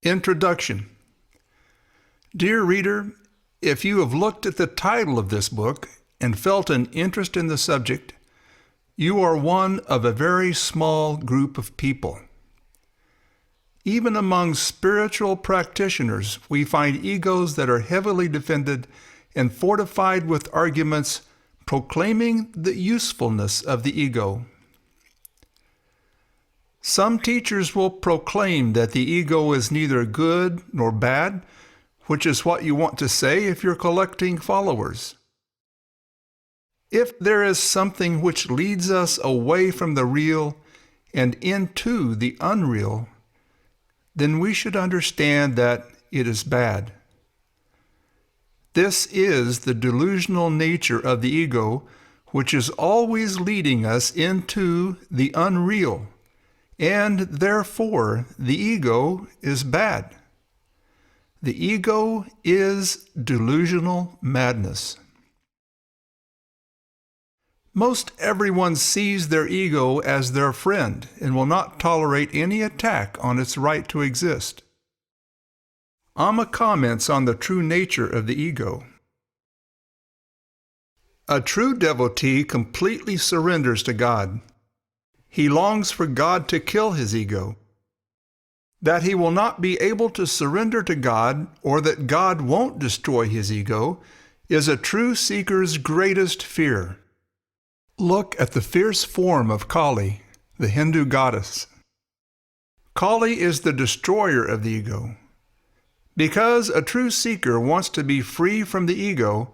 Introduction. Dear reader, if you have looked at the title of this book and felt an interest in the subject, you are one of a very small group of people. Even among spiritual practitioners, we find egos that are heavily defended and fortified with arguments proclaiming the usefulness of the ego. Some teachers will proclaim that the ego is neither good nor bad, which is what you want to say if you're collecting followers. If there is something which leads us away from the real and into the unreal, then we should understand that it is bad. This is the delusional nature of the ego, which is always leading us into the unreal, and therefore the ego is bad. The ego is delusional madness. Most everyone sees their ego as their friend and will not tolerate any attack on its right to exist. Amma comments on the true nature of the ego. A true devotee completely surrenders to God. He longs for God to kill his ego. That he will not be able to surrender to God, or that God won't destroy his ego, is a true seeker's greatest fear. Look at the fierce form of Kali, the Hindu goddess. Kali is the destroyer of the ego. Because a true seeker wants to be free from the ego,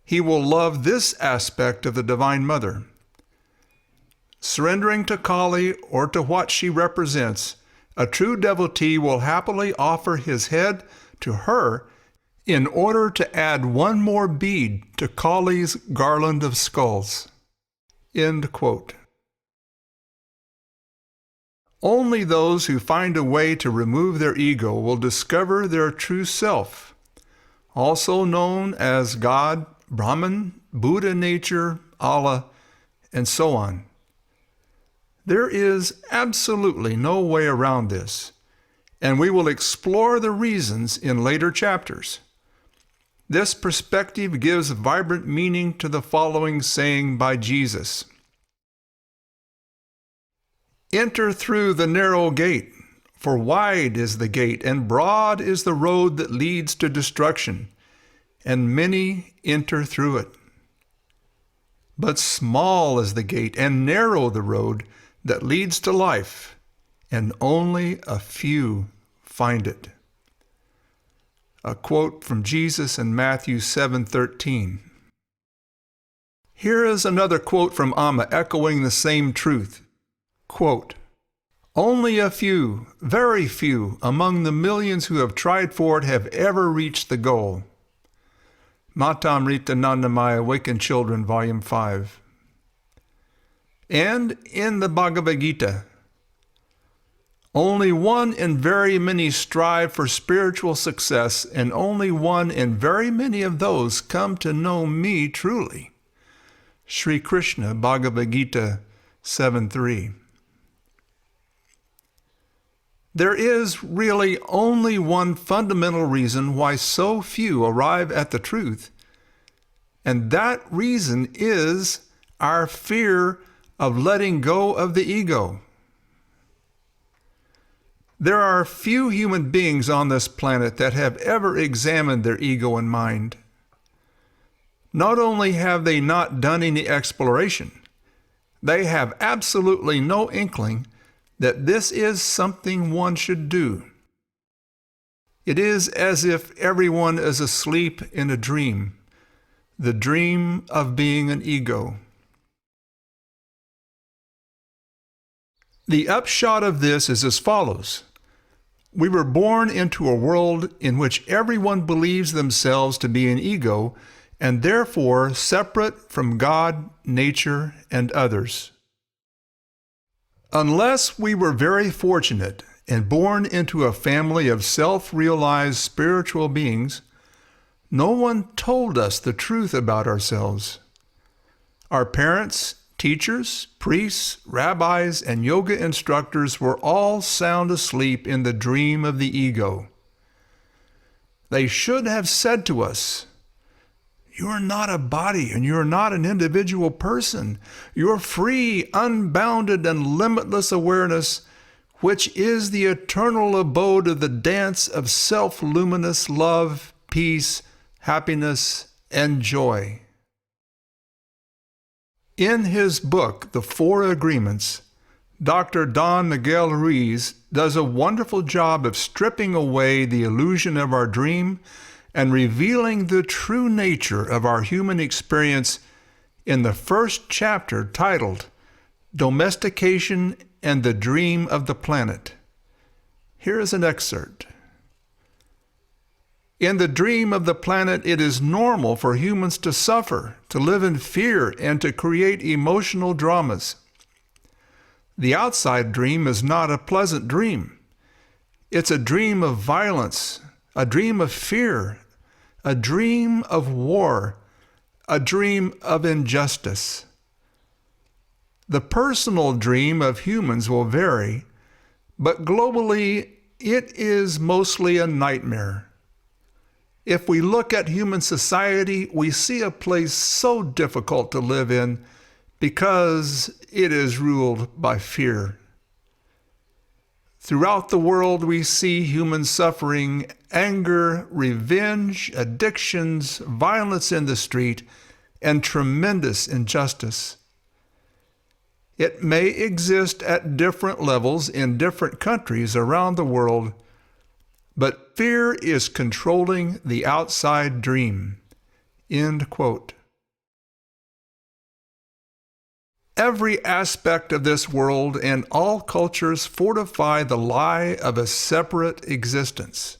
he will love this aspect of the Divine Mother. Surrendering to Kali or to what she represents, a true devotee will happily offer his head to her in order to add one more bead to Kali's garland of skulls. End quote. Only those who find a way to remove their ego will discover their true self, also known as God, Brahman, Buddha nature, Allah, and so on. There is absolutely no way around this, and we will explore the reasons in later chapters. This perspective gives vibrant meaning to the following saying by Jesus. Enter through the narrow gate, for wide is the gate, and broad is the road that leads to destruction, and many enter through it. But small is the gate, and narrow the road that leads to life, and only a few find it. A quote from Jesus in Matthew 7:13. Here is another quote from Amma echoing the same truth. Quote, only a few, very few, among the millions who have tried for it have ever reached the goal. Matamrita Nandamaya, Awakened Children, Volume 5. And in the Bhagavad Gita, only one in very many strive for spiritual success, and only one in very many of those come to know me truly. Sri Krishna, Bhagavad Gita 7:3. There is really only one fundamental reason why so few arrive at the truth, and that reason is our fear of letting go of the ego. There are few human beings on this planet that have ever examined their ego and mind. Not only have they not done any exploration, they have absolutely no inkling that this is something one should do. It is as if everyone is asleep in a dream, the dream of being an ego. The upshot of this is as follows. We were born into a world in which everyone believes themselves to be an ego and therefore separate from God, nature, and others. Unless we were very fortunate and born into a family of self-realized spiritual beings, no one told us the truth about ourselves. Our parents, teachers, priests, rabbis, and yoga instructors were all sound asleep in the dream of the ego. They should have said to us, "You're not a body and you're not an individual person. You're free, unbounded, and limitless awareness, which is the eternal abode of the dance of self-luminous love, peace, happiness, and joy." In his book, The Four Agreements, Dr. Don Miguel Ruiz does a wonderful job of stripping away the illusion of our dream and revealing the true nature of our human experience in the first chapter titled Domestication and the Dream of the Planet. Here is an excerpt. In the dream of the planet, it is normal for humans to suffer, to live in fear, and to create emotional dramas. The outside dream is not a pleasant dream. It's a dream of violence, a dream of fear, a dream of war, a dream of injustice. The personal dream of humans will vary, but globally, it is mostly a nightmare. If we look at human society, we see a place so difficult to live in because it is ruled by fear. Throughout the world, we see human suffering, anger, revenge, addictions, violence in the street, and tremendous injustice. It may exist at different levels in different countries around the world, but fear is controlling the outside dream. End quote. Every aspect of this world and all cultures fortify the lie of a separate existence.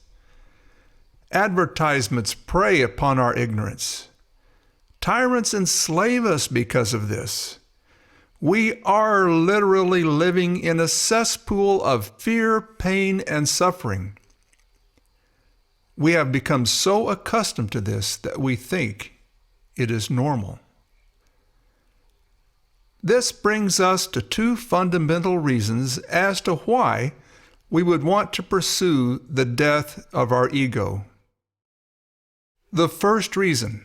Advertisements prey upon our ignorance. Tyrants enslave us because of this. We are literally living in a cesspool of fear, pain, and suffering. We have become so accustomed to this that we think it is normal. This brings us to two fundamental reasons as to why we would want to pursue the death of our ego. The first reason: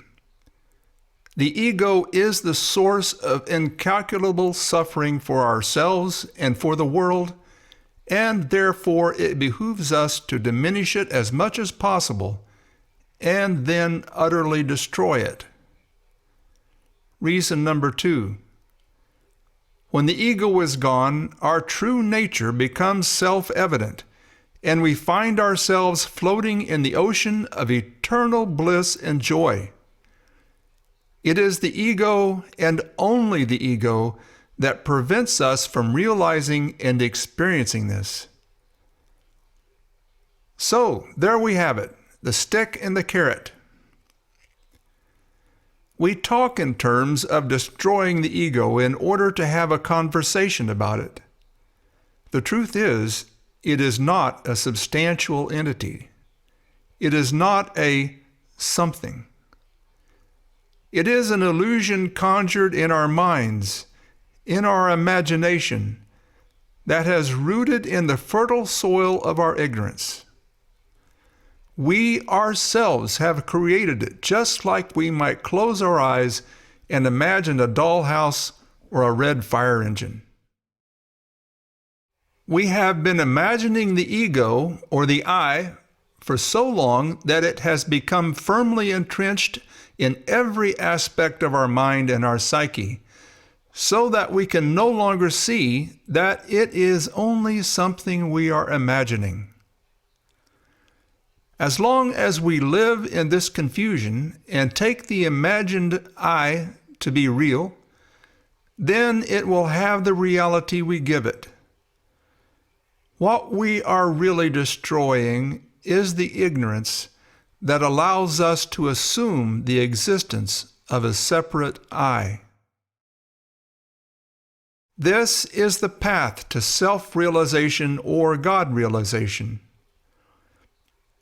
the ego is the source of incalculable suffering for ourselves and for the world, and therefore it behooves us to diminish it as much as possible and then utterly destroy it. Reason number two: when the ego is gone, our true nature becomes self-evident, and we find ourselves floating in the ocean of eternal bliss and joy. It is the ego, and only the ego, that prevents us from realizing and experiencing this. So, there we have it, the stick and the carrot. We talk in terms of destroying the ego in order to have a conversation about it. The truth is, it is not a substantial entity. It is not a something. It is an illusion conjured in our minds, in our imagination, that has rooted in the fertile soil of our ignorance. We ourselves have created it, just like we might close our eyes and imagine a dollhouse or a red fire engine. We have been imagining the ego, or the I, for so long that it has become firmly entrenched in every aspect of our mind and our psyche, so that we can no longer see that it is only something we are imagining. As long as we live in this confusion and take the imagined I to be real, then it will have the reality we give it. What we are really destroying is the ignorance that allows us to assume the existence of a separate I. This is the path to self-realization or God-realization.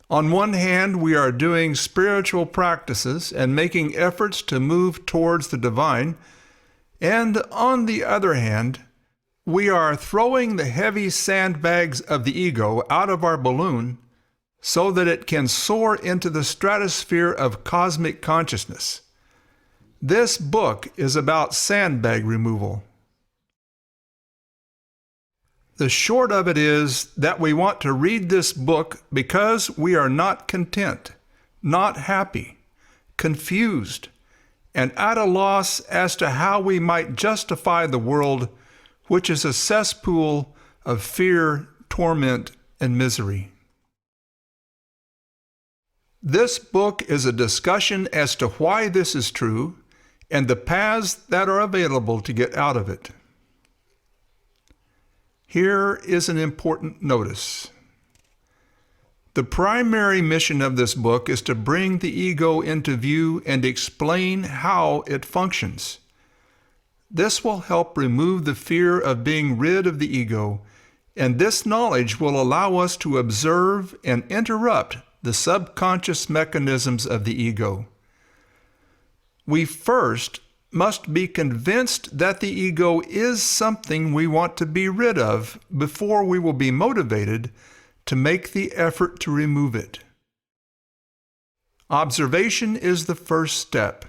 On one hand, we are doing spiritual practices and making efforts to move towards the divine, and on the other hand, we are throwing the heavy sandbags of the ego out of our balloon so that it can soar into the stratosphere of cosmic consciousness. This book is about sandbag removal. The short of it is that we want to read this book because we are not content, not happy, confused, and at a loss as to how we might justify the world, which is a cesspool of fear, torment, and misery. This book is a discussion as to why this is true and the paths that are available to get out of it. Here is an important notice. The primary mission of this book is to bring the ego into view and explain how it functions. This will help remove the fear of being rid of the ego, and this knowledge will allow us to observe and interrupt the subconscious mechanisms of the ego. We first must be convinced that the ego is something we want to be rid of before we will be motivated to make the effort to remove it. Observation is the first step.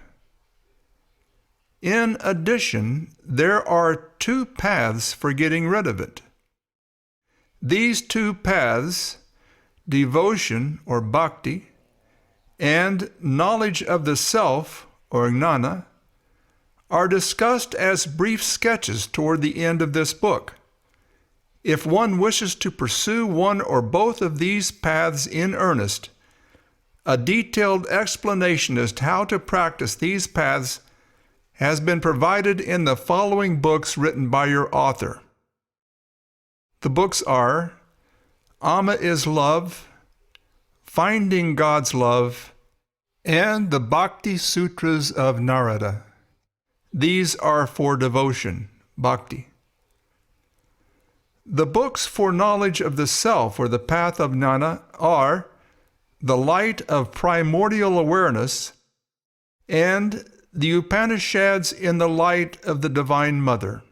In addition, there are two paths for getting rid of it. These two paths, devotion or bhakti, and knowledge of the self or jnana, are discussed as brief sketches toward the end of this book. If one wishes to pursue one or both of these paths in earnest, a detailed explanation as to how to practice these paths has been provided in the following books written by your author. The books are Amma is Love, Finding God's Love, and the Bhakti Sutras of Narada. These are for devotion, bhakti. The books for knowledge of the self or the path of jnana are The Light of Primordial Awareness and the Upanishads in the Light of the Divine Mother.